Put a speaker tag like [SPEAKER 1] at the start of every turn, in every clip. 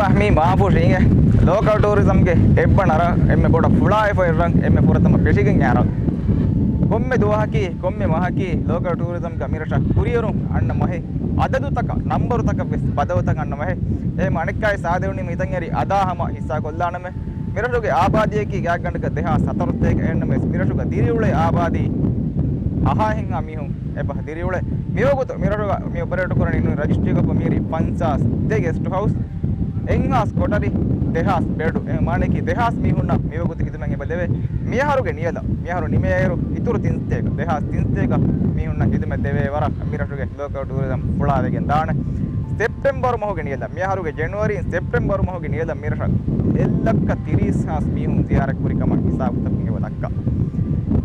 [SPEAKER 1] එබහ මේ මාපුෂින්ගේ local tourism ගේ එබ්බනර එම්මෙ බොඩ ෆුලායි ෆොයිරන් එම්මෙ පුරතම පෙෂිගෙන් යාරක් කොම්මෙ දුවහකි කොම්මෙ මහකි local tourism ගමිරෂ කුරියරු අන්න මහේ අදදු තක නම්බරු තක පදවතක අන්න මහේ ඒ මණික්කයි සාදෙවුනි මිතන් යරි අදාහම හිස්සා කොල්ලානම මිරෂුගේ ආබාදියකි ගෑගණ්ඩක දෙහා සතරොත්තේක එන්නම මිරෂුග දිරිඋලේ ආබාදී අහහින් අමිහුම් එබහ දිරිඋලේ මියෝගොත මිරෂුග මිය ඔපරේට් කරන ඉන්න රජිස්ට්‍රි එක පමිරි 50 දෙ ගෙස්ට් හවුස් එංගාස් කොටරි දෙහාස් බෙඩු මානෙකි දෙහාස් මිහුන්න මියෝගොත හිතමන් එබ දෙවේ මියහරුගේ නියල මියහරු නිමේයරු ඉතුරු 31 දෙහාස් 31 මිහුන්න හිතම දෙවේ වර මිරෂුගේ ලෝකල් ටූරිසම් පුලාවෙගෙන් දාන ಸೆಪ್ಟೆಂಬರ್ ಮೊಹಗೆ ನಿಯಲ ಮಿಯಾರುಗೆ ಜನವರಿ ಸೆಪ್ಟೆಂಬರ್ ಮೊಹಗೆ ನಿಯಲ ಮಿರಷ ಎಲ್ಲಕ್ಕ 30 ಹಾಸ್ ಮೀಹುಂ ಜಿಯಾರಕ್ ಕುರಿಕಮ ಹಿಸಾಬ್ ತಪ್ಪಿಗೆ ವದಕ್ಕ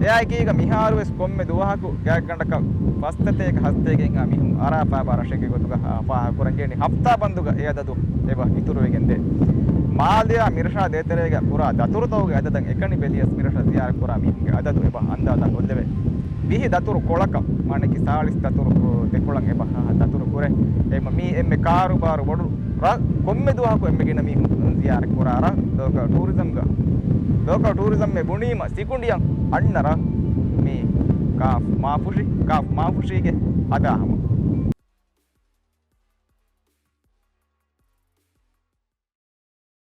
[SPEAKER 1] ಯಾಕೀಗ ಮಿಹಾರುವೆಸ್ ಕೊಮ್ಮೆ ದುವಹಕು ಗ್ಯಾಗಂಡಕ ವಸ್ತತೆಗೆ ಹಸ್ತೇಗೆ ಇಂಗ ಮಿಹುಂ ಅರಾಪಾ ಬಾರಶೆಗೆ ಗೊತ್ತುಗ ಅಪಾಹ ಕುರಂಗೇನಿ ಹಫ್ತಾ ಬಂದುಗ ಏದದು ಎಬ ಇತುರುವೆಗೆಂದೆ ಮಾಲ್ಯ ಮಿರಷ ದೇತರೆಗೆ ಪುರಾ ದತುರುತೋಗೆ ಅದದಂ ಎಕಣಿ ಬೆಲಿಯಸ್ ಮಿರಷ ಜಿಯಾರಕ್ ಪುರಾ ಮಿಹುಂಗೆ ಅದದು ಎಬ ಅಂದಾದ ಗೊಲ್ಲೆವೆ ಬಿಹಿ ದತುರು ಕೊಳಕ ಮಾಣಕಿ 40 ದತುರು දෙකොළන් එබහ දතුරු කුරේ එම මී එම්මේ කාරු බාරු බොඩු කොම්මේ දුවහකු එම්මේ ගෙන මී තියාර කුරාර ලෝක ටූරිසම් මේ බුණීම සිකුණ්ඩියන් අන්නර මේ කාෆ් මාෆුෂිගේ අදාහම